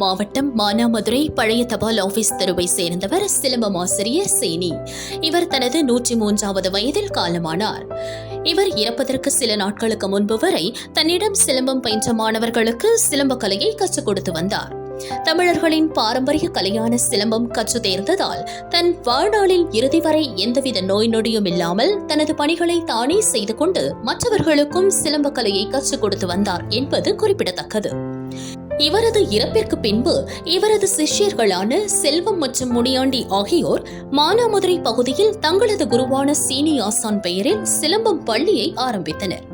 மாவட்டம் மானாமதுரை பழைய தபால் ஆபீஸ் தெருவை சேர்ந்தவர் சிலம்பம் ஆசிரியர் சீனி. இவர் தனது 103வது வயதில் காலமானார். இவர் இறப்பதற்கு சில நாட்களுக்கு முன்பு வரை தன்னிடம் சிலம்பம் பயின்ற மாணவர்களுக்கு சிலம்ப கலையை கற்றுக் கொடுத்து வந்தார். தமிழர்களின் பாரம்பரிய கலையான சிலம்பம் கற்று தேர்ந்ததால் தன் வாழ்நாளில் இறுதி வரை எந்தவித நோய் நொடியும் இல்லாமல் தனது பணிகளை தானே செய்து கொண்டு மற்றவர்களுக்கும் சிலம்ப கலையை கற்றுக் கொடுத்து வந்தார் என்பது குறிப்பிடத்தக்கது. இவரது இறப்பிற்கு பின்பு இவரது சிஷ்யர்களான செல்வம் மற்றும் முனியாண்டி ஆகியோர் மானாமதுரை பகுதியில் தங்களது குருவான சீனி ஆசான் பெயரில் சிலம்பம் பள்ளியை ஆரம்பித்தனர்.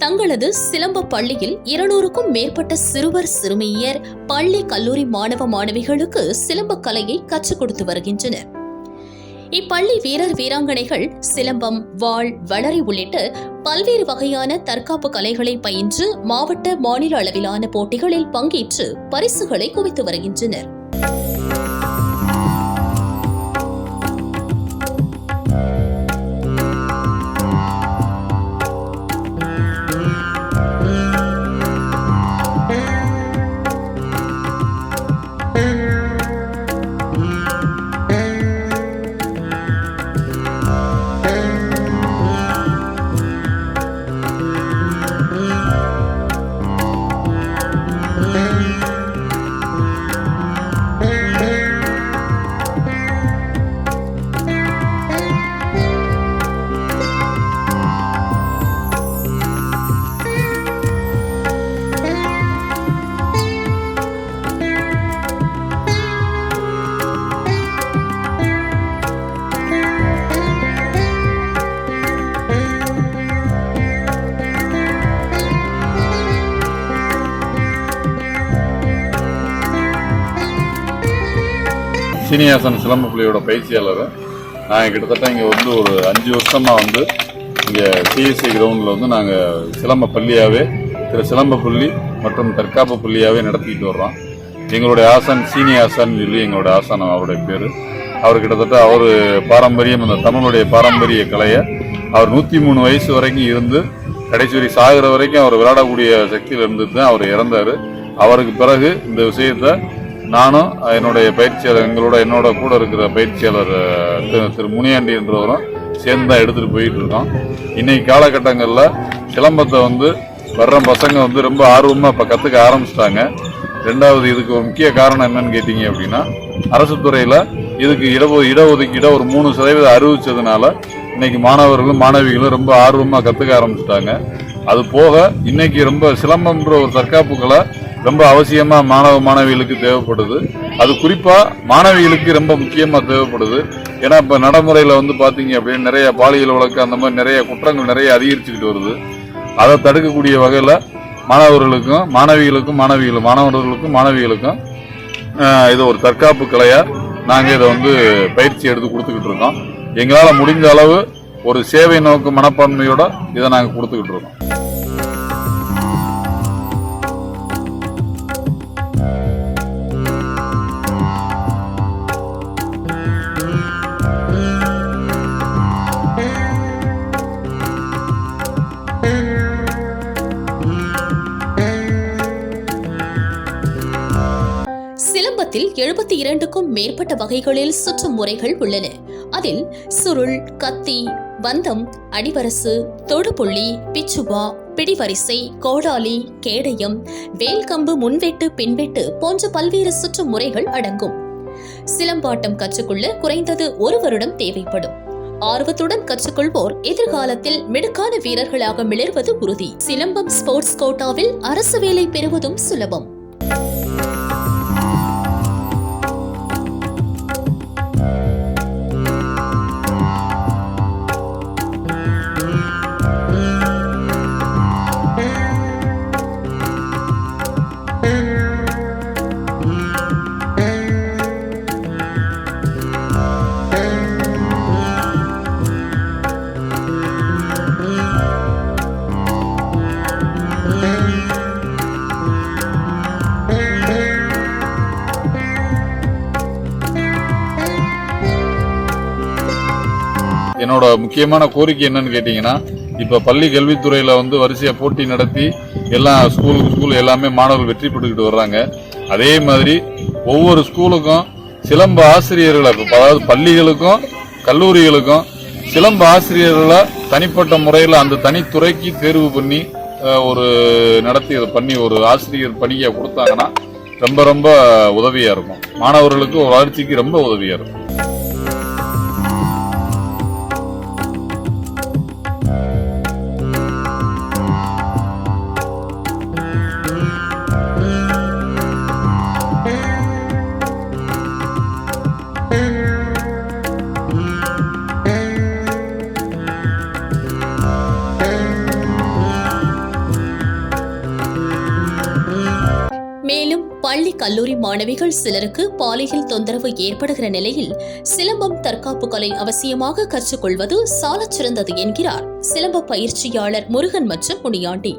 தங்களது சிலம்ப பள்ளியில் 200க்கும் மேற்பட்ட சிறுவர் சிறுமியர் பள்ளி கல்லூரி மாணவ மாணவிகளுக்கு சிலம்ப கலையை கற்றுக் கொடுத்து வருகின்றனர். இப்பள்ளி வீரர் வீராங்கனைகள் சிலம்பம், வாள், வளரி உள்ளிட்ட பல்வேறு வகையான தற்காப்பு கலைகளை பயின்று மாவட்ட, மாநில அளவிலான போட்டிகளில் பங்கேற்று பரிசுகளை குவித்து வருகின்றனர். சீனியாசன் சிலம்ப பள்ளியோட பயிற்சியாளர். நாங்கள் கிட்டத்தட்ட இங்கே ஒரு 5 வருஷமாக இங்கே சிஎஸ்சி கிரவுண்டில் நாங்கள் சிலம்ப பள்ளியாகவே சிலம்ப பள்ளி மற்றும் தற்காப்பு பள்ளியாகவே நடத்திக்கிட்டு வர்றோம். எங்களுடைய ஆசான் சீனியாசன் சொல்லி எங்களுடைய ஆசான் அவருடைய பேர். அவர் கிட்டத்தட்ட அவர் பாரம்பரியம், அந்த தமிழுடைய பாரம்பரிய கலையை அவர் 103 வயசு வரைக்கும் இருந்து கடைசி வரை சாகிற வரைக்கும் அவர் விளையாடக்கூடிய சக்தியில் இருந்து தான் அவர் இறந்தார். அவருக்கு பிறகு இந்த விஷயத்தை நானும் என்னுடைய பயிற்சியாளர், என்னோட கூட இருக்கிற பயிற்சியாளர் திரு முனியாண்டி என்றவரும் சேர்ந்து தான் எடுத்துகிட்டு போயிட்டு இருக்கோம். இன்னைக்கு காலகட்டங்களில் சிலம்பத்தை வர்ற பசங்க ரொம்ப ஆர்வமாக இப்போ கற்றுக்க ஆரம்பிச்சிட்டாங்க. ரெண்டாவது, இதுக்கு ஒரு முக்கிய காரணம் என்னன்னு கேட்டீங்க அப்படின்னா, அரசு துறையில் இதுக்கு இடஒதுக்கீடை ஒரு 3% அறிவிச்சதுனால இன்னைக்கு மாணவர்களும் மாணவிகளும் ரொம்ப ஆர்வமாக கற்றுக்க ஆரம்பிச்சிட்டாங்க. அது போக இன்னைக்கு ரொம்ப சிலம்பம்ன்ற ஒரு தற்காப்புகளை ரொம்ப அவசியமா மாணவ மாணவிகளுக்கு தேவைப்படுது. அது குறிப்பா மாணவிகளுக்கு ரொம்ப முக்கியமா தேவைப்படுது. ஏன்னா இப்ப நடைமுறையில பாத்தீங்க அப்படின்னு நிறைய பாலியல் வழக்கு, அந்த மாதிரி நிறைய குற்றங்கள் நிறைய அதிகரிச்சுக்கிட்டு வருது. அதை தடுக்கக்கூடிய வகையில மாணவர்களுக்கும் மாணவிகளுக்கும் இது ஒரு தற்காப்பு கலையா நாங்க இதை பயிற்சி எடுத்து கொடுத்துக்கிட்டு இருக்கோம். எங்களால முடிஞ்ச அளவு ஒரு சேவை நோக்கு மனப்பான்மையோட இதை நாங்க கொடுத்துக்கிட்டு இருக்கோம். சிலம்பத்தில் 72க்கும் மேற்பட்ட வகைகளில் சுற்றும் முறைகள் உள்ளன. அதில் சுருள், கத்தி, பந்தம், அடிவரசு, தொடுபுள்ளி, பிச்சுவா, பிடிவரிசை, கோடாலி, கேடயம், வேல்கம்பு, முன்வெட்டு, பின்வெட்டு போன்ற பல்வேறு சுற்றும் முறைகள் அடங்கும். சிலம்பாட்டம் கற்றுக்கொள்ள குறைந்தது 1 வருடம் தேவைப்படும். ஆர்வத்துடன் கற்றுக்கொள்வோர் எதிர்காலத்தில் மிடுக்கான வீரர்களாக மிளர்வது உறுதி. சிலம்பம் ஸ்போர்ட்ஸ் கோட்டாவில் அரசு வேலை பெறுவதும் சுலபம். என்னோட முக்கியமான கோரிக்கை என்னன்னு கேட்டீங்கன்னா, இப்ப பள்ளி கல்வித்துறையில வரிசையா போட்டி நடத்தி எல்லாம் ஸ்கூல் எல்லாமே மாணவர்கள் வெற்றி பெற்றுக்கிட்டு வர்றாங்க. அதே மாதிரி ஒவ்வொரு ஸ்கூலுக்கும் சிலம்ப ஆசிரியர்களை, அதாவது பள்ளிகளுக்கும் கல்லூரிகளுக்கும் சிலம்ப ஆசிரியர்களை தனிப்பட்ட முறையில் அந்த தனித்துறைக்கு தேர்வு பண்ணி ஒரு நடத்தி அதை பண்ணி ஒரு ஆசிரியர் பணியை கொடுத்தாங்கன்னா ரொம்ப ரொம்ப உதவியா இருக்கும். மாணவர்களுக்கு வளர்ச்சிக்கு ரொம்ப உதவியா இருக்கும். மேலும் பள்ளி கல்லூரி மாணவிகள் சிலருக்கு பாலியல் தொந்தரவு ஏற்படுகிற நிலையில் சிலம்பம் தற்காப்பு கலை அவசியமாக கற்றுக்கொள்வது சாலச் சிறந்தது என்கிறார் சிலம்ப பயிற்சியாளர் முருகன் மற்றும் முனியாண்டி.